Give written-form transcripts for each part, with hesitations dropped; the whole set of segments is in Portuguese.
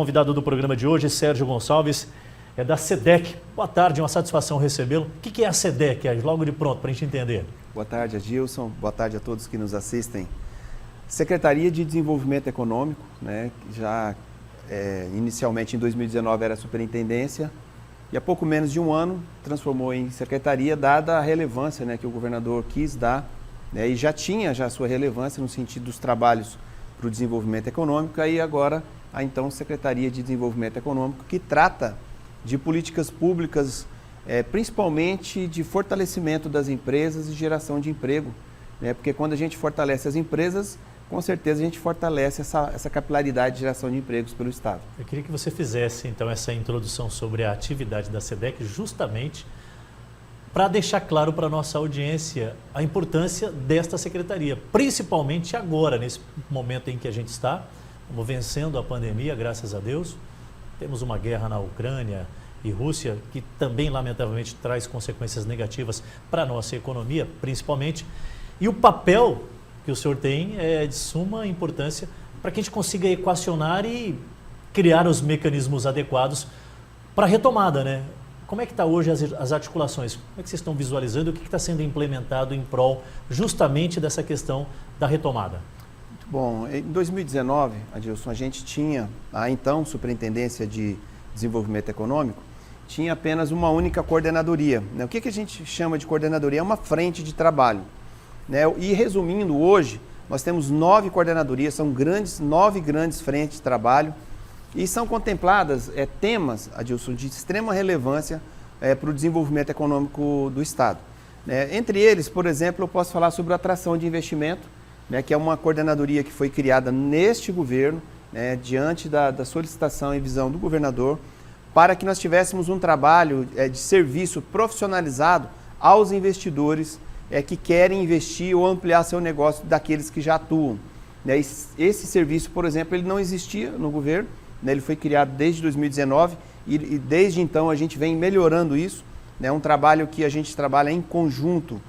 O convidado do programa de hoje, Sérgio Gonçalves, é da SEDEC. Boa tarde, uma satisfação recebê-lo. O que é a SEDEC? Logo de pronto, para a gente entender. Boa tarde, Adilson. Boa tarde a todos que nos assistem. Secretaria de Desenvolvimento Econômico, né, que já inicialmente em 2019 era superintendência e há pouco menos de um ano transformou em secretaria, dada a relevância, né, que o governador quis dar, né, e já tinha a sua relevância no sentido dos trabalhos para o desenvolvimento econômico, aí agora a então Secretaria de Desenvolvimento Econômico, que trata de políticas públicas, principalmente de fortalecimento das empresas e geração de emprego, né? Porque quando a gente fortalece as empresas, com certeza a gente fortalece essa capilaridade de geração de empregos pelo Estado. Eu queria que você fizesse então essa introdução sobre a atividade da SEDEC, justamente para deixar claro para a nossa audiência a importância desta secretaria, principalmente agora, nesse momento em que a gente está. Estamos vencendo a pandemia, graças a Deus. Temos uma guerra na Ucrânia e Rússia, que também, lamentavelmente, traz consequências negativas para a nossa economia, principalmente. E o papel que o senhor tem é de suma importância para que a gente consiga equacionar e criar os mecanismos adequados para a retomada, né? Como é que está hoje as articulações? Como é que vocês estão visualizando? O que está sendo implementado em prol justamente dessa questão da retomada? Bom, em 2019, Adilson, a gente tinha, a então Superintendência de Desenvolvimento Econômico, tinha apenas uma única coordenadoria, né? O que a gente chama de coordenadoria? É uma frente de trabalho, né? E resumindo, hoje nós temos 9 coordenadorias, são 9 grandes frentes de trabalho e são contempladas temas, Adilson, de extrema relevância para o desenvolvimento econômico do Estado, né? Entre eles, por exemplo, eu posso falar sobre a atração de investimento, né, que é uma coordenadoria que foi criada neste governo, né, diante da solicitação e visão do governador, para que nós tivéssemos um trabalho de serviço profissionalizado aos investidores que querem investir ou ampliar seu negócio daqueles que já atuam, né? Esse serviço, por exemplo, ele não existia no governo, né, ele foi criado desde 2019 e desde então a gente vem melhorando isso, né, um trabalho que a gente trabalha em conjunto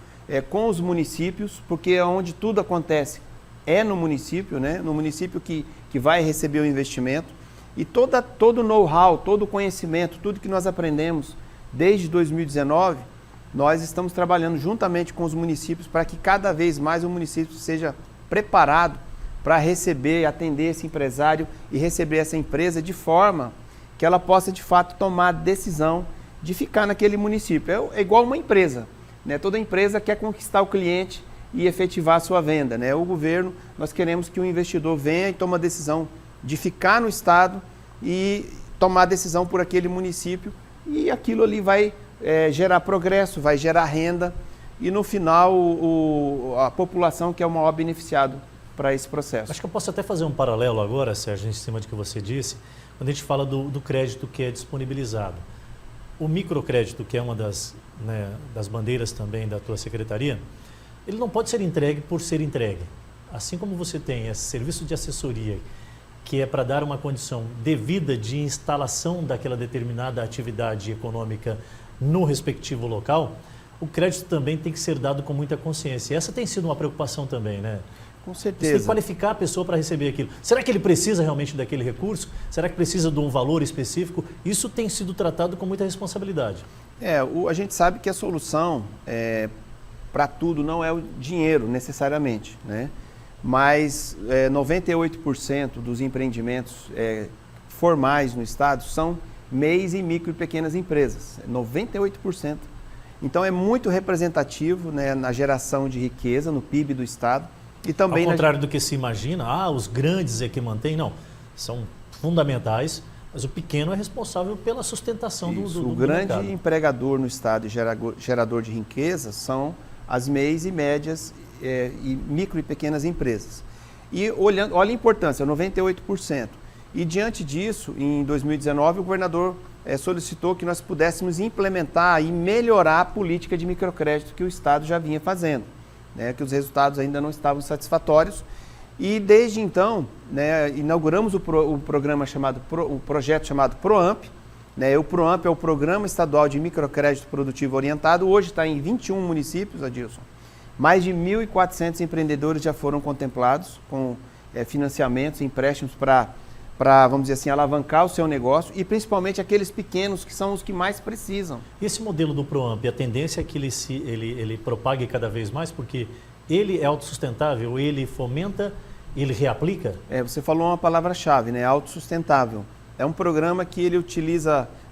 com os municípios, porque é onde tudo acontece é no município, né? No município que vai receber o investimento. E todo o know-how, todo o conhecimento, tudo que nós aprendemos desde 2019, nós estamos trabalhando juntamente com os municípios para que cada vez mais o município seja preparado para receber, atender esse empresário e receber essa empresa de forma que ela possa, de fato, tomar a decisão de ficar naquele município. É igual uma empresa, né? Toda empresa quer conquistar o cliente e efetivar a sua venda, né? O governo, nós queremos que o investidor venha e tome a decisão de ficar no estado e tomar a decisão por aquele município e aquilo ali vai gerar progresso, vai gerar renda e no final a população que é o maior beneficiado para esse processo. Acho que eu posso até fazer um paralelo agora, Sérgio, em cima do que você disse, quando a gente fala do crédito que é disponibilizado. O microcrédito, que é uma das bandeiras também da tua secretaria, ele não pode ser entregue por ser entregue. Assim como você tem esse serviço de assessoria, que é para dar uma condição devida de instalação daquela determinada atividade econômica no respectivo local, o crédito também tem que ser dado com muita consciência. Essa tem sido uma preocupação também, né? Com certeza. Você tem que qualificar a pessoa para receber aquilo. Será que ele precisa realmente daquele recurso? Será que precisa de um valor específico? Isso tem sido tratado com muita responsabilidade. A gente sabe que a solução para tudo não é o dinheiro necessariamente, né? Mas 98% dos empreendimentos formais no estado são MEIs e micro e pequenas empresas, 98%. Então é muito representativo, né, na geração de riqueza, no PIB do estado. E também ao contrário do que se imagina, os grandes é que mantêm, não, são fundamentais, mas o pequeno é responsável pela sustentação do mercado. O grande empregador no estado e gerador de riqueza são as MEIs e médias e micro e pequenas empresas. E olha a importância, 98%. E diante disso, em 2019, o governador solicitou que nós pudéssemos implementar e melhorar a política de microcrédito que o estado já vinha fazendo, né, que os resultados ainda não estavam satisfatórios. E desde então, né, inauguramos o projeto chamado PROAMP, né? O PROAMP é o Programa Estadual de Microcrédito Produtivo Orientado, hoje está em 21 municípios, Adilson. Mais de 1.400 empreendedores já foram contemplados com financiamentos, empréstimos para para, vamos dizer assim, alavancar o seu negócio e principalmente aqueles pequenos que são os que mais precisam. Esse modelo do ProAmp, a tendência é que ele propague cada vez mais, porque ele é autossustentável, ele fomenta, ele reaplica? Você falou uma palavra-chave, né? Autossustentável. É um programa que ele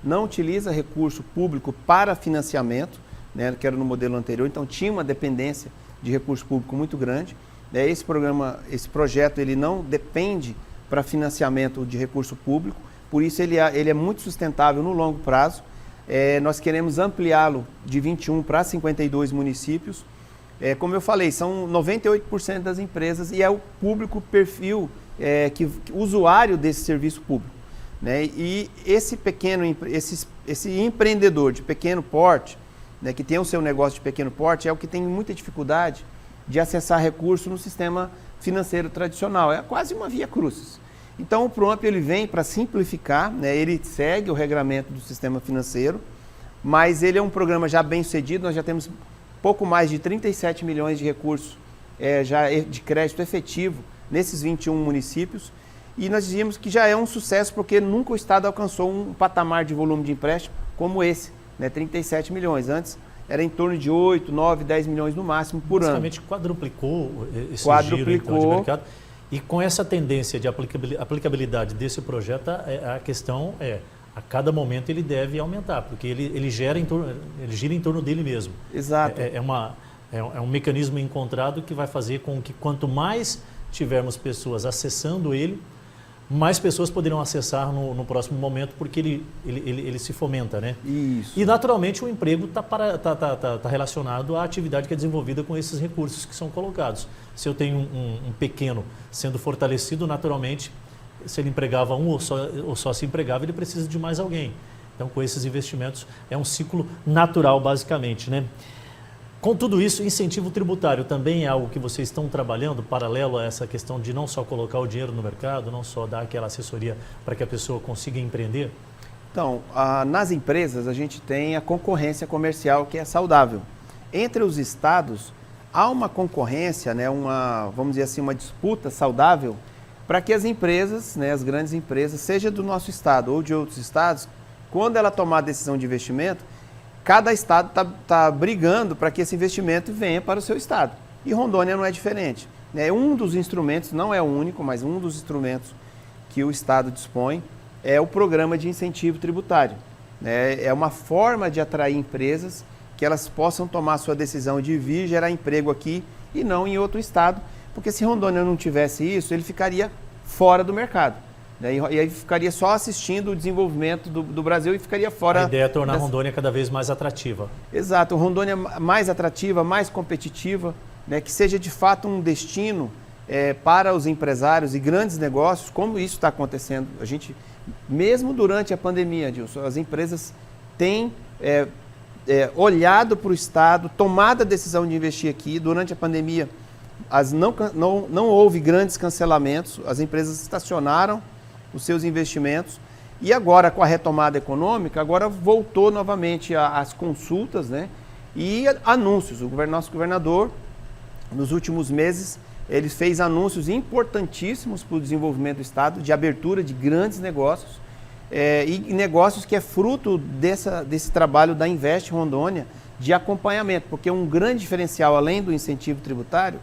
não utiliza recurso público para financiamento, né? Que era no modelo anterior, então tinha uma dependência de recurso público muito grande. Esse projeto ele não depende para financiamento de recurso público, por isso ele é muito sustentável no longo prazo. Nós queremos ampliá-lo de 21 para 52 municípios. Como eu falei, são 98% das empresas e é o público perfil, usuário desse serviço público, né? E esse empreendedor de pequeno porte, né, que tem o seu negócio de pequeno porte, é o que tem muita dificuldade de acessar recursos no sistema financeiro tradicional. É quase uma via crucis. Então o ProAmp ele vem para simplificar, né? Ele segue o regramento do sistema financeiro, mas ele é um programa já bem sucedido. Nós já temos pouco mais de 37 milhões de recursos já de crédito efetivo nesses 21 municípios. E nós dizíamos que já é um sucesso porque nunca o Estado alcançou um patamar de volume de empréstimo como esse, né? 37 milhões. Antes era em torno de 8, 9, 10 milhões no máximo por ano. Basicamente quadruplicou esse giro então, de mercado. E com essa tendência de aplicabilidade desse projeto, a questão a cada momento ele deve aumentar, porque ele gira em torno dele mesmo. Exato. É um mecanismo encontrado que vai fazer com que quanto mais tivermos pessoas acessando ele, mais pessoas poderão acessar no próximo momento, porque ele se fomenta, né? Isso. E naturalmente o emprego está relacionado à atividade que é desenvolvida com esses recursos que são colocados. Se eu tenho um pequeno sendo fortalecido, naturalmente, se ele empregava um ou só se empregava, ele precisa de mais alguém. Então, com esses investimentos, é um ciclo natural, basicamente, né? Com tudo isso, incentivo tributário também é algo que vocês estão trabalhando paralelo a essa questão de não só colocar o dinheiro no mercado, não só dar aquela assessoria para que a pessoa consiga empreender? Então, nas empresas a gente tem a concorrência comercial que é saudável. Entre os estados há uma concorrência, né, vamos dizer assim, uma disputa saudável para que as empresas, né, as grandes empresas, seja do nosso estado ou de outros estados, quando ela tomar a decisão de investimento, cada estado está brigando para que esse investimento venha para o seu estado. E Rondônia não é diferente. Um dos instrumentos, não é o único, mas um dos instrumentos que o estado dispõe é o programa de incentivo tributário. É uma forma de atrair empresas que elas possam tomar a sua decisão de vir gerar emprego aqui e não em outro estado, porque se Rondônia não tivesse isso, ele ficaria fora do mercado. E aí ficaria só assistindo o desenvolvimento do Brasil e ficaria fora... A ideia é tornar Rondônia cada vez mais atrativa. Exato, Rondônia mais atrativa, mais competitiva, né, que seja de fato um destino para os empresários e grandes negócios, como isso está acontecendo. A gente, mesmo durante a pandemia, Adilson, as empresas têm olhado para o Estado, tomado a decisão de investir aqui. Durante a pandemia, não houve grandes cancelamentos, as empresas estacionaram os seus investimentos e agora com a retomada econômica, agora voltou novamente às consultas, né, e anúncios. Nosso governador, nos últimos meses, ele fez anúncios importantíssimos para o desenvolvimento do Estado, de abertura de grandes negócios, e negócios que é fruto desse trabalho da Invest Rondônia de acompanhamento, porque um grande diferencial, além do incentivo tributário,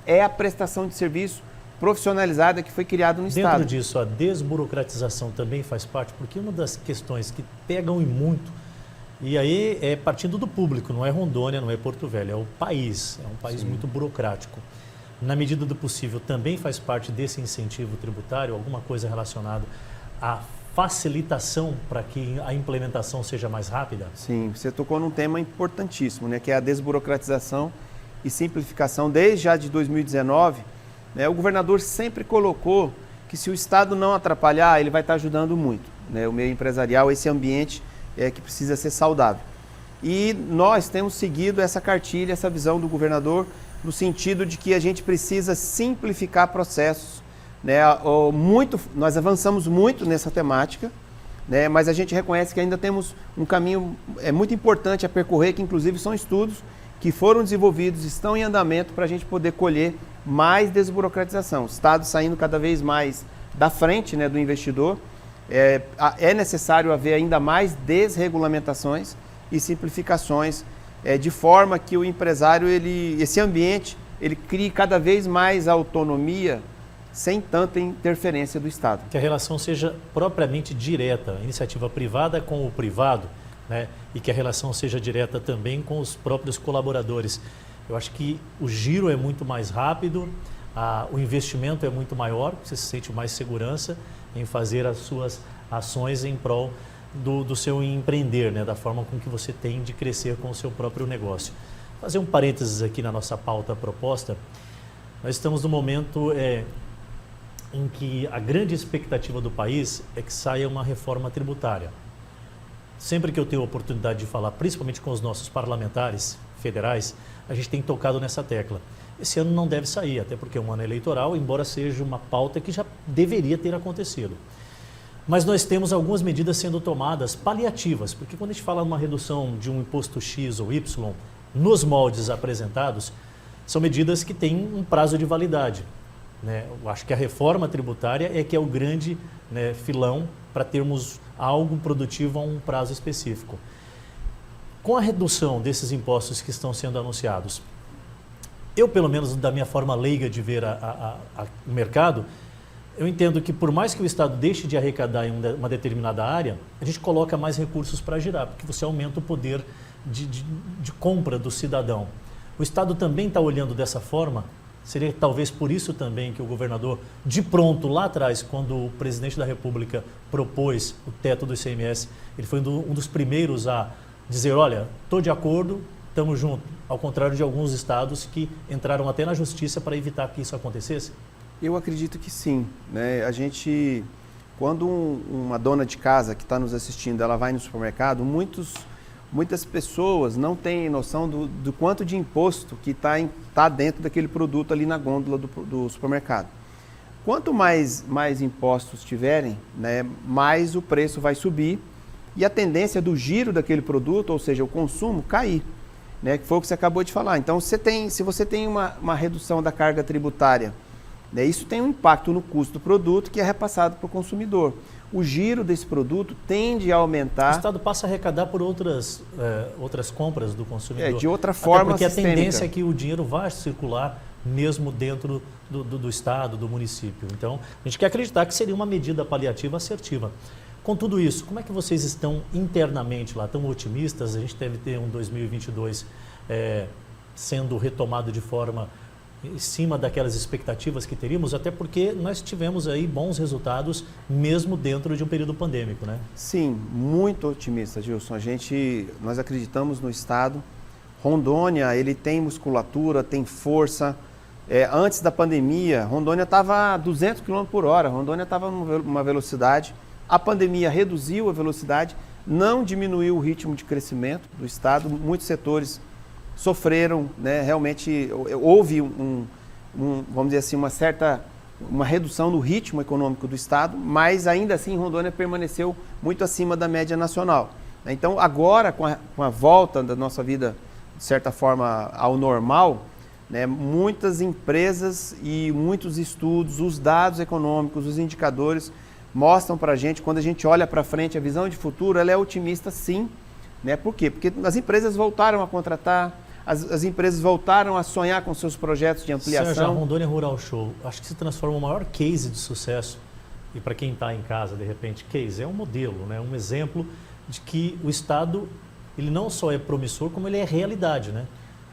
é a prestação de serviço profissionalizada que foi criada no Estado. Dentro disso, a desburocratização também faz parte, porque uma das questões que pegam e muito, e aí é partindo do público, não é Rondônia, não é Porto Velho, é o país, é um país muito burocrático. Na medida do possível, também faz parte desse incentivo tributário, alguma coisa relacionada à facilitação para que a implementação seja mais rápida? Sim, você tocou num tema importantíssimo, né, que é a desburocratização e simplificação. Desde já de 2019, o governador sempre colocou que se o Estado não atrapalhar, ele vai estar ajudando muito, né, o meio empresarial, esse ambiente que precisa ser saudável. E nós temos seguido essa cartilha, essa visão do governador, no sentido de que a gente precisa simplificar processos, né? Nós avançamos muito nessa temática, né? Mas a gente reconhece que ainda temos um caminho muito importante a percorrer, que inclusive são estudos que foram desenvolvidos, estão em andamento para a gente poder colher mais desburocratização. O Estado saindo cada vez mais da frente, né, do investidor. É necessário haver ainda mais desregulamentações e simplificações, de forma que o empresário, esse ambiente, ele crie cada vez mais autonomia sem tanta interferência do Estado. Que a relação seja propriamente direta, a iniciativa privada com o privado, né? E que a relação seja direta também com os próprios colaboradores. Eu acho que o giro é muito mais rápido, o investimento é muito maior, você se sente mais segurança em fazer as suas ações em prol do seu empreender, né? Da forma com que você tem de crescer com o seu próprio negócio. Fazer um parênteses aqui na nossa pauta proposta. Nós estamos no momento em que a grande expectativa do país é que saia uma reforma tributária. Sempre que eu tenho a oportunidade de falar, principalmente com os nossos parlamentares federais, a gente tem tocado nessa tecla. Esse ano não deve sair, até porque é um ano eleitoral, embora seja uma pauta que já deveria ter acontecido. Mas nós temos algumas medidas sendo tomadas paliativas, porque quando a gente fala numa redução de um imposto X ou Y, nos moldes apresentados, são medidas que têm um prazo de validade, né? Eu acho que a reforma tributária é que é o grande, né, filão para termos algo produtivo a um prazo específico. Com a redução desses impostos que estão sendo anunciados, eu, pelo menos da minha forma leiga de ver o mercado, eu entendo que por mais que o Estado deixe de arrecadar em uma determinada área, a gente coloca mais recursos para girar, porque você aumenta o poder de compra do cidadão. O Estado também está olhando dessa forma. Seria talvez por isso também que o governador, de pronto, lá atrás, quando o presidente da República propôs o teto do ICMS, ele foi um dos primeiros a dizer, olha, estou de acordo, estamos juntos, ao contrário de alguns estados que entraram até na justiça para evitar que isso acontecesse? Eu acredito que sim, né? Quando uma dona de casa que está nos assistindo, ela vai no supermercado, muitas pessoas não têm noção do quanto de imposto que está dentro daquele produto ali na gôndola do supermercado. Quanto mais impostos tiverem, né, mais o preço vai subir e a tendência do giro daquele produto, ou seja, o consumo, cair, né, que foi o que você acabou de falar. Então, se você tem uma redução da carga tributária, né, isso tem um impacto no custo do produto que é repassado para o consumidor. O giro desse produto tende a aumentar. O Estado passa a arrecadar por outras compras do consumidor. De outra forma porque sistêmica. A tendência é que o dinheiro vai circular mesmo dentro do Estado, do município. Então, a gente quer acreditar que seria uma medida paliativa assertiva. Com tudo isso, como é que vocês estão internamente lá? Tão otimistas? A gente deve ter um 2022 sendo retomado de forma em cima daquelas expectativas que teríamos, até porque nós tivemos aí bons resultados mesmo dentro de um período pandêmico, né? Sim, muito otimista, Gilson. Nós acreditamos no Estado. Rondônia, ele tem musculatura, tem força. Antes da pandemia, Rondônia estava a 200 km por hora, Rondônia estava numa velocidade. A pandemia reduziu a velocidade, não diminuiu o ritmo de crescimento do Estado. Muitos setores sofreram, né? Realmente houve vamos dizer assim, uma redução no ritmo econômico do Estado, mas ainda assim Rondônia permaneceu muito acima da média nacional. Então agora, com a volta da nossa vida, de certa forma, ao normal, né, muitas empresas e muitos estudos, os dados econômicos, os indicadores mostram para a gente, quando a gente olha para frente, a visão de futuro, ela é otimista sim, né? Por quê? Porque as empresas voltaram a contratar, as empresas voltaram a sonhar com seus projetos de ampliação. Sérgio, a Rondônia Rural Show, acho que se transforma no maior case de sucesso. E para quem está em casa, de repente, case é um modelo, né? Um exemplo de que o Estado, ele não só é promissor, como ele é realidade, né?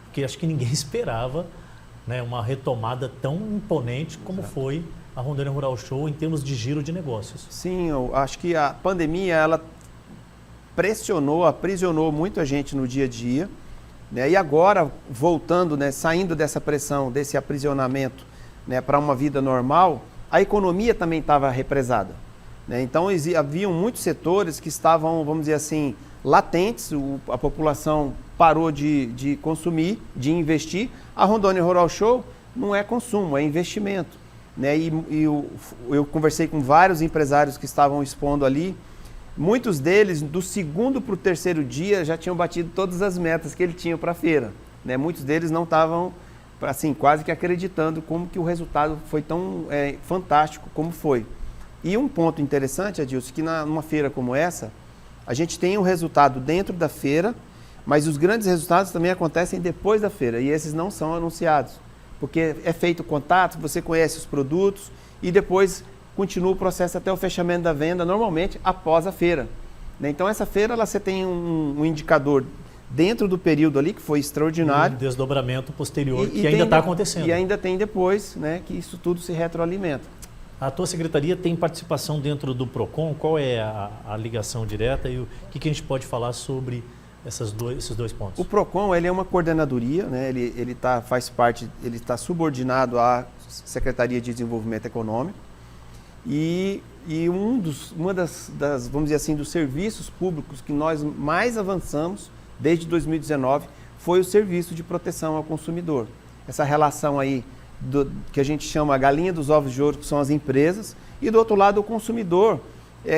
Porque acho que ninguém esperava, né, uma retomada tão imponente como foi a Rondônia Rural Show em termos de giro de negócios. Sim, eu acho que a pandemia, ela pressionou, aprisionou muita gente no dia a dia, né? E agora, voltando, né, saindo dessa pressão, desse aprisionamento, né, para uma vida normal, a economia também estava represada, né? Então, haviam muitos setores que estavam, vamos dizer assim, latentes, a população parou de consumir, de investir. A Rondônia Rural Show não é consumo, é investimento, né? Eu conversei com vários empresários que estavam expondo ali. Muitos deles, do segundo para o terceiro dia, já tinham batido todas as metas que ele tinha para a feira, né? Muitos deles não estavam, assim, quase que acreditando como que o resultado foi tão fantástico como foi. E um ponto interessante, Adilson, que numa feira como essa, a gente tem um resultado dentro da feira, mas os grandes resultados também acontecem depois da feira, e esses não são anunciados, porque é feito contato, você conhece os produtos e depois continua o processo até o fechamento da venda, normalmente após a feira. Então essa feira você tem um indicador dentro do período ali, que foi extraordinário. Um desdobramento posterior que ainda está acontecendo. E ainda tem depois, né, que isso tudo se retroalimenta. A tua secretaria tem participação dentro do PROCON? Qual é a ligação direta e o que a gente pode falar sobre esses dois pontos? O PROCON, ele é uma coordenadoria, né, ele está subordinado à Secretaria de Desenvolvimento Econômico e uma das, vamos dizer assim, dos serviços públicos que nós mais avançamos desde 2019 foi o serviço de proteção ao consumidor. Essa relação aí que a gente chama a galinha dos ovos de ouro, que são as empresas, e do outro lado o consumidor,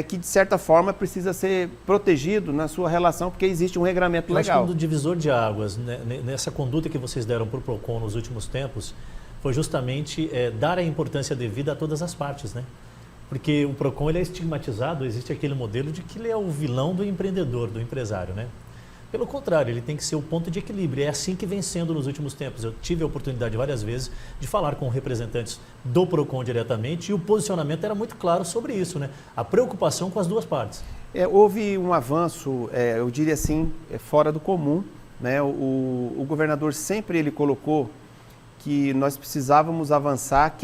que de certa forma precisa ser protegido na sua relação, porque existe um regramento legal. Acho que um divisor de águas, né, nessa conduta que vocês deram para o PROCON nos últimos tempos, foi justamente dar a importância devida a todas as partes, né? Porque o PROCON ele é estigmatizado, existe aquele modelo de que ele é o vilão do empreendedor, do empresário, né? Pelo contrário, ele tem que ser o ponto de equilíbrio. É assim que vem sendo nos últimos tempos. Eu tive a oportunidade várias vezes de falar com representantes do PROCON diretamente e o posicionamento era muito claro sobre isso, né? A preocupação com as duas partes. Houve um avanço, eu diria assim, fora do comum, né? O governador sempre ele colocou que nós precisávamos avançar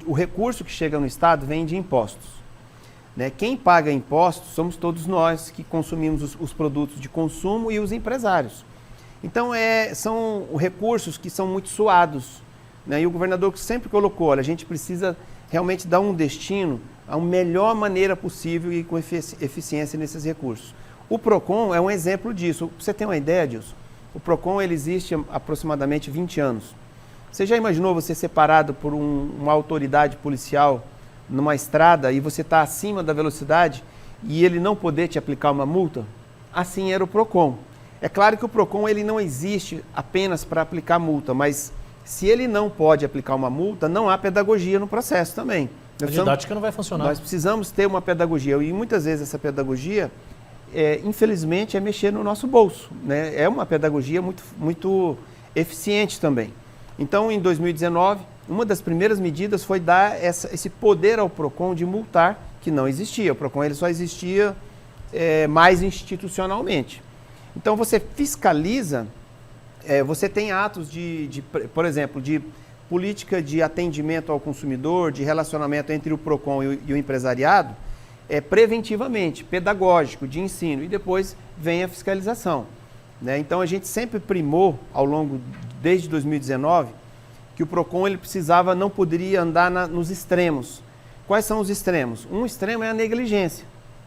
o recurso que chega no Estado vem de impostos. Né? Quem paga impostos somos todos nós que consumimos os produtos de consumo e os empresários. Então, são recursos que são muito suados. Né? E o governador sempre colocou, olha, a gente precisa realmente dar um destino a melhor maneira possível e com eficiência nesses recursos. O PROCON é um exemplo disso. Pra você ter uma ideia disso, o PROCON ele existe há aproximadamente 20 anos. Você já imaginou você ser parado por uma autoridade policial numa estrada e você está acima da velocidade e ele não poder te aplicar uma multa? Assim era o PROCON. É claro que o PROCON ele não existe apenas para aplicar multa, mas se ele não pode aplicar uma multa, não há pedagogia no processo também. A didática não vai funcionar. Nós precisamos ter uma pedagogia e muitas vezes essa pedagogia, infelizmente, é mexer no nosso bolso. Né? É uma pedagogia muito eficiente também. Então, em 2019, uma das primeiras medidas foi dar esse poder ao PROCON de multar, que não existia. O PROCON ele só existia mais institucionalmente. Então, você fiscaliza, você tem atos por exemplo, de política de atendimento ao consumidor, de relacionamento entre o PROCON e o empresariado, preventivamente, pedagógico, de ensino, e depois vem a fiscalização. Né? Então, a gente sempre primou, desde 2019, que o PROCON ele não poderia andar nos extremos. Quais são os extremos? Um extremo é a negligência.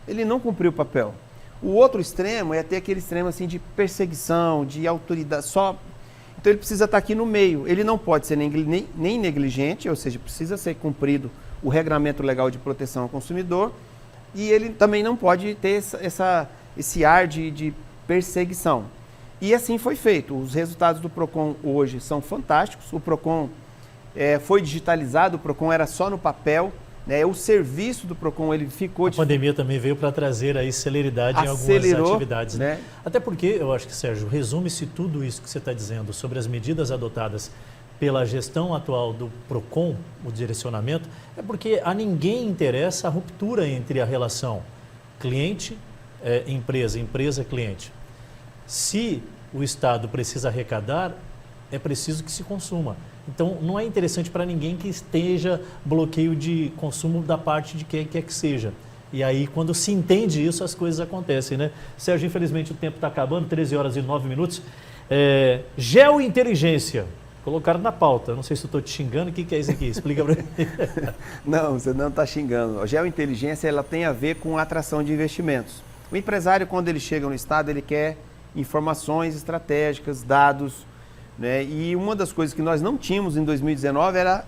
Ele não cumpriu o papel. O outro extremo é ter aquele extremo assim, de perseguição, de autoridade. Então ele precisa estar aqui no meio. Ele não pode ser nem negligente, ou seja, precisa ser cumprido o regramento legal de proteção ao consumidor, e ele também não pode ter esse ar de perseguição. E assim foi feito. Os resultados do PROCON hoje são fantásticos. O PROCON foi digitalizado, o PROCON era só no papel. Né? O serviço do PROCON ele ficou... A pandemia também veio para trazer aí celeridade em algumas atividades. Né? Até porque, eu acho que, Sérgio, resume-se tudo isso que você está dizendo sobre as medidas adotadas pela gestão atual do PROCON, o direcionamento, é porque a ninguém interessa a ruptura entre a relação cliente-empresa, empresa-cliente. Se o Estado precisa arrecadar, é preciso que se consuma. Então, não é interessante para ninguém que esteja bloqueio de consumo da parte de quem quer que seja. E aí, quando se entende isso, as coisas acontecem, né? Sérgio, infelizmente o tempo está acabando, 13 horas e 9 minutos. Geointeligência, colocaram na pauta. Não sei se eu estou te xingando, o que é isso aqui? Explica para mim. Não, você não está xingando. A geointeligência ela tem a ver com a atração de investimentos. O empresário, quando ele chega no Estado, ele quer informações estratégicas, dados, né? E uma das coisas que nós não tínhamos em 2019 era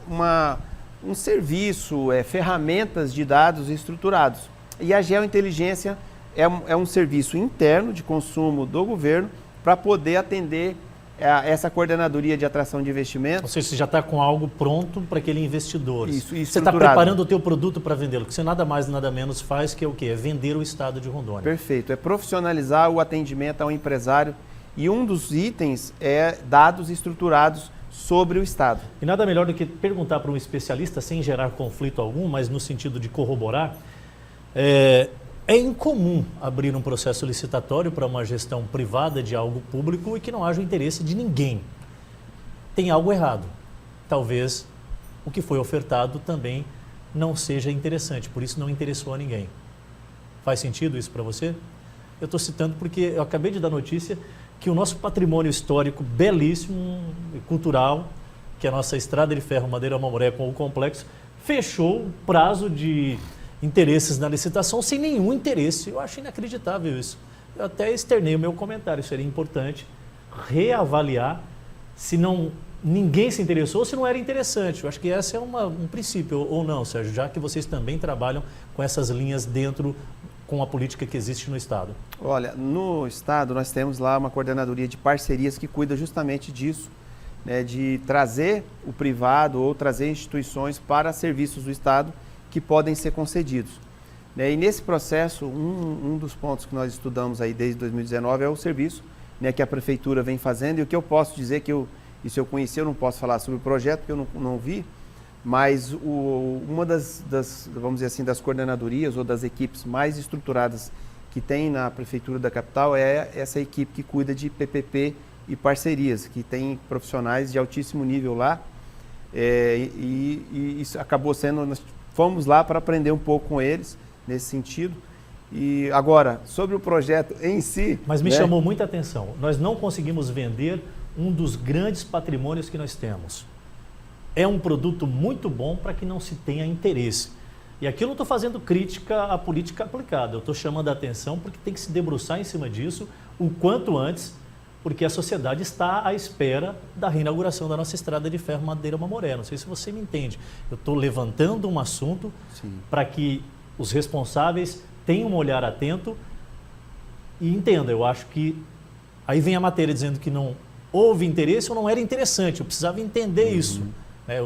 um serviço, ferramentas de dados estruturados. E a geointeligência é um serviço interno de consumo do governo para poder atender essa coordenadoria de atração de Ou investimentos. seja, você já está com algo pronto para aquele investidor. Isso, você está estruturado. preparando o teu produto para vendê-lo, que você nada mais, nada menos faz que é o quê? É vender o estado de Rondônia. Perfeito. É profissionalizar o atendimento ao empresário e um dos itens é dados estruturados sobre o estado. E nada melhor do que perguntar para um especialista, sem gerar conflito algum, mas no sentido de corroborar. É incomum abrir um processo licitatório para uma gestão privada de algo público e que não haja o interesse de ninguém. Tem algo errado. Talvez o que foi ofertado também não seja interessante, por isso não interessou a ninguém. Faz sentido isso para você? Eu estou citando porque eu acabei de dar notícia que o nosso patrimônio histórico belíssimo e cultural, que é a nossa Estrada de Ferro Madeira Mamoré com o complexo, fechou o prazo de interesses na licitação sem nenhum interesse. Eu acho inacreditável isso. Eu até externei o meu comentário. Seria importante reavaliar se ninguém se interessou ou se não era interessante. Eu acho que esse é um princípio, ou não, Sérgio, já que vocês também trabalham com essas linhas dentro com a política que existe no Estado. Olha, no Estado nós temos lá uma coordenadoria de parcerias que cuida justamente disso, né, de trazer o privado ou trazer instituições para serviços do Estado que podem ser concedidos. E nesse processo, um dos pontos que nós estudamos aí desde 2019 é o serviço, né, que a Prefeitura vem fazendo. E o que eu posso dizer que isso eu conheci, eu não posso falar sobre o projeto, porque eu não vi, mas uma vamos dizer assim, das coordenadorias ou das equipes mais estruturadas que tem na Prefeitura da capital é essa equipe que cuida de PPP e parcerias, que tem profissionais de altíssimo nível lá. E isso acabou sendo... Nós fomos lá para aprender um pouco com eles nesse sentido. E agora, sobre o projeto em si... Mas me chamou muita atenção. Nós não conseguimos vender um dos grandes patrimônios que nós temos. É um produto muito bom para que não se tenha interesse. E aqui eu não estou fazendo crítica à política aplicada. Eu estou chamando a atenção porque tem que se debruçar em cima disso o quanto antes, porque a sociedade está à espera da reinauguração da nossa Estrada de Ferro Madeira Mamoré. Não sei se você me entende. Eu estou levantando um assunto para que os responsáveis tenham um olhar atento e entendam. Eu acho que aí vem a matéria dizendo que não houve interesse ou não era interessante. Eu precisava entender isso.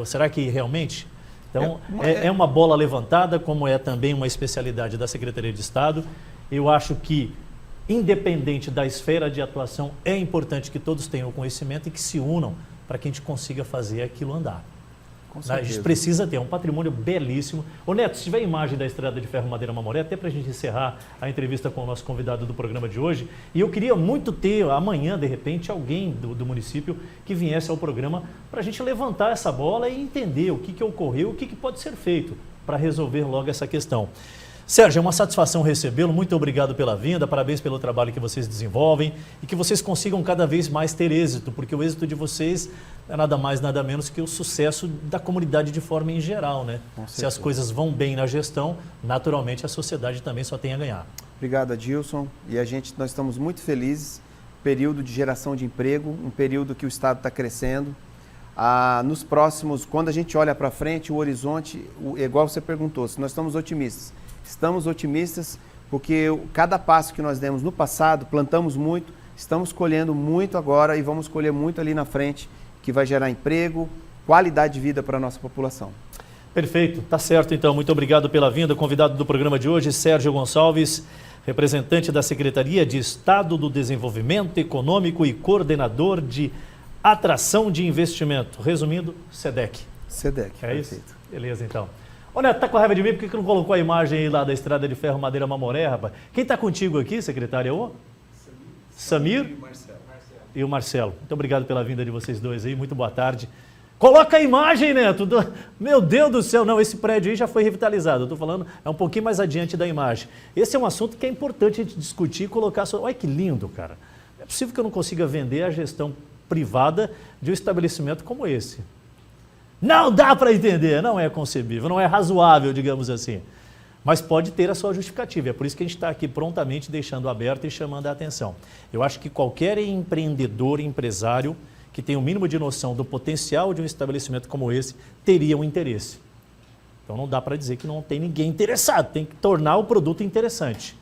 Será que realmente? Então, é uma bola levantada, como é também uma especialidade da Secretaria de Estado. Eu acho que independente da esfera de atuação, é importante que todos tenham conhecimento e que se unam para que a gente consiga fazer aquilo andar. A gente precisa ter um patrimônio belíssimo. Ô Neto, se tiver imagem da Estrada de Ferro Madeira Mamoré, até para a gente encerrar a entrevista com o nosso convidado do programa de hoje, e eu queria muito ter amanhã, de repente, alguém do município que viesse ao programa para a gente levantar essa bola e entender o que ocorreu, o que pode ser feito para resolver logo essa questão. Sérgio, é uma satisfação recebê-lo, muito obrigado pela vinda, parabéns pelo trabalho que vocês desenvolvem e que vocês consigam cada vez mais ter êxito, porque o êxito de vocês é nada mais, nada menos que o sucesso da comunidade de forma em geral, né? Se as coisas vão bem na gestão, naturalmente a sociedade também só tem a ganhar. Obrigado, Adilson, e nós estamos muito felizes, período de geração de emprego, um período que o Estado está crescendo. Nos próximos, quando a gente olha para frente, o horizonte, igual você perguntou, se nós estamos otimistas. Estamos otimistas porque cada passo que nós demos no passado, plantamos muito, estamos colhendo muito agora e vamos colher muito ali na frente, que vai gerar emprego, qualidade de vida para a nossa população. Perfeito, tá certo então. Muito obrigado pela vinda. Convidado do programa de hoje, Sérgio Gonçalves, representante da Secretaria de Estado do Desenvolvimento Econômico e coordenador de atração de investimento. Resumindo, SEDEC. SEDEC, é perfeito. Isso? Beleza então. Ô Neto, tá com raiva de mim? Por que não colocou a imagem aí lá da Estrada de Ferro Madeira Mamoré, rapaz? Quem tá contigo aqui, secretário? É o Samir e o Marcelo. E o Marcelo. Muito obrigado pela vinda de vocês dois aí. Muito boa tarde. Coloca a imagem, Neto. Meu Deus do céu. Não, esse prédio aí já foi revitalizado. Eu tô falando, é um pouquinho mais adiante da imagem. Esse é um assunto que é importante a gente discutir e colocar... Olha que lindo, cara. É possível que eu não consiga vender a gestão privada de um estabelecimento como esse. Não dá para entender, não é concebível, não é razoável, digamos assim. Mas pode ter a sua justificativa. É por isso que a gente está aqui prontamente deixando aberto e chamando a atenção. Eu acho que qualquer empreendedor, empresário, que tem o mínimo de noção do potencial de um estabelecimento como esse, teria um interesse. Então não dá para dizer que não tem ninguém interessado, tem que tornar o produto interessante.